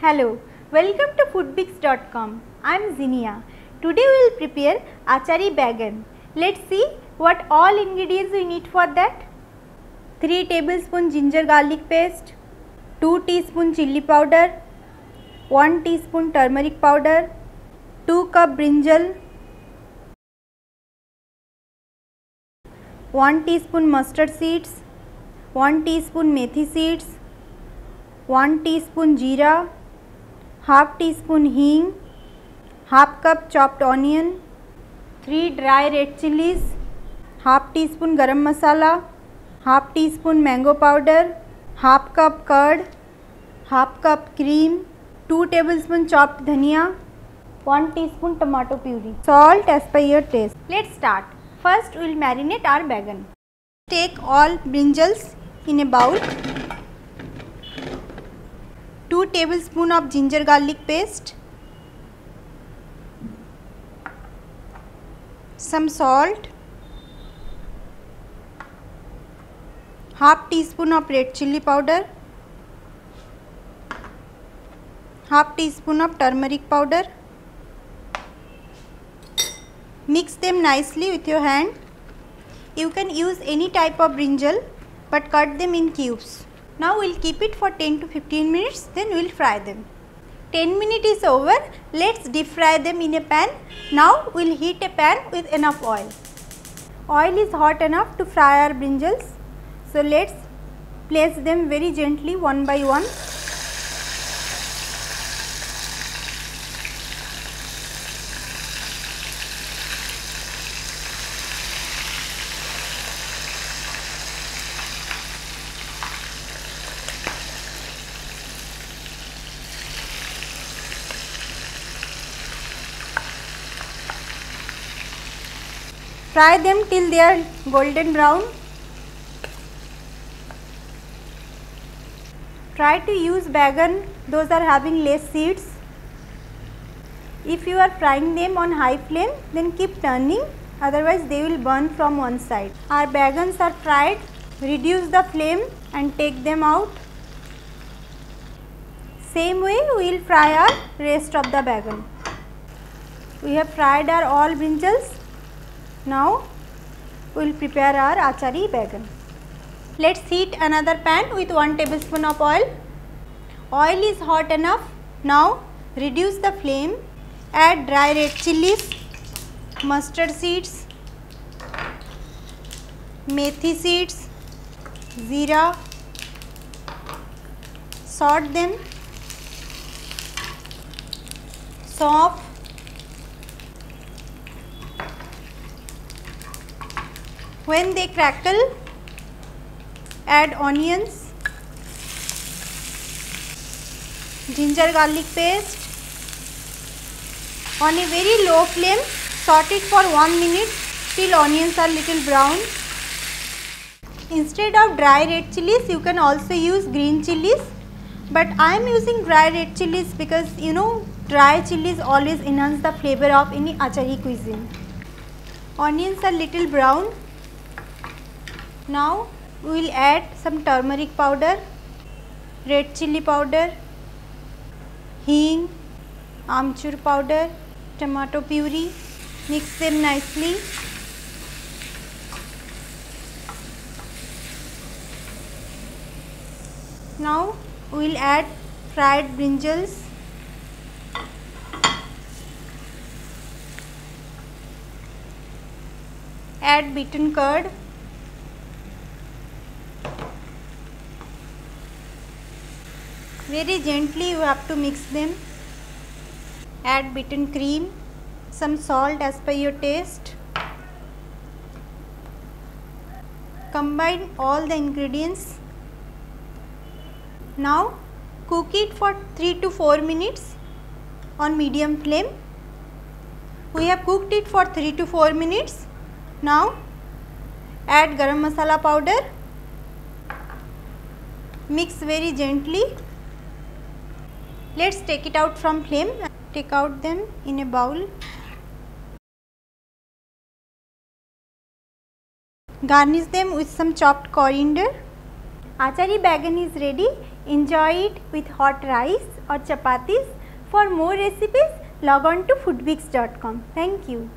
Hello, welcome to foodbix.com. I am Zinia. Today we will prepare Achari Baingan. Let's see what all ingredients we need for that. 3 tablespoon ginger garlic paste, 2 teaspoon chilli powder, 1 teaspoon turmeric powder, 2 cup brinjal, 1 teaspoon mustard seeds, 1 teaspoon methi seeds, 1 teaspoon jeera, half teaspoon hing, half cup chopped onion, 3 dry red chilies, half teaspoon garam masala, half teaspoon mango powder, half cup curd, half cup cream, 2 tablespoon chopped dhania, 1 teaspoon tomato puree, salt as per your taste. Let's start. First we will marinate our baingan. Take all brinjals in a bowl. 2 tablespoon of ginger garlic paste, some salt, half teaspoon of red chilli powder, half teaspoon of turmeric powder. Mix them nicely with your hand. You can use any type of brinjal but cut them in cubes. Now we will keep it for 10 to 15 minutes, then we will fry them. 10 minutes is over, let's deep fry them in a pan. Now we will heat a pan with enough oil. Oil is hot enough to fry our brinjals. So let's place them very gently one by one. Fry them till they are golden brown. Try to use baingan those are having less seeds. If you are frying them on high flame, then keep turning, otherwise they will burn from one side. Our baingans are fried. Reduce the flame and take them out. Same way we will fry our rest of the baingan. We have fried our all brinjals. Now we will prepare our Achari Baingan. Let's heat another pan with 1 tablespoon of oil. Oil is hot enough. Now reduce the flame. Add dry red chilies, mustard seeds, methi seeds, jeera. Sort them. Sauf. When they crackle, add onions, ginger garlic paste. On a very low flame, saute it for 1 minute till onions are little brown. Instead of dry red chilies, you can also use green chilies, but I am using dry red chilies because dry chilies always enhance the flavor of any Achari cuisine. Onions are little brown. Now we will add some turmeric powder, red chilli powder, hing, amchur powder, tomato puree. Mix them nicely. Now we will add fried brinjals. Add beaten curd. Very gently you have to mix them. Add beaten cream, some salt as per your taste. Combine all the ingredients. Now cook it for 3 to 4 minutes on medium flame. We have cooked it for 3 to 4 minutes. Now add garam masala powder. Mix very gently. Let's take it out from flame. Take out them in a bowl. Garnish them with some chopped coriander. Achari Baingan is ready. Enjoy it with hot rice or chapatis. For more recipes, log on to foodwix.com. Thank you.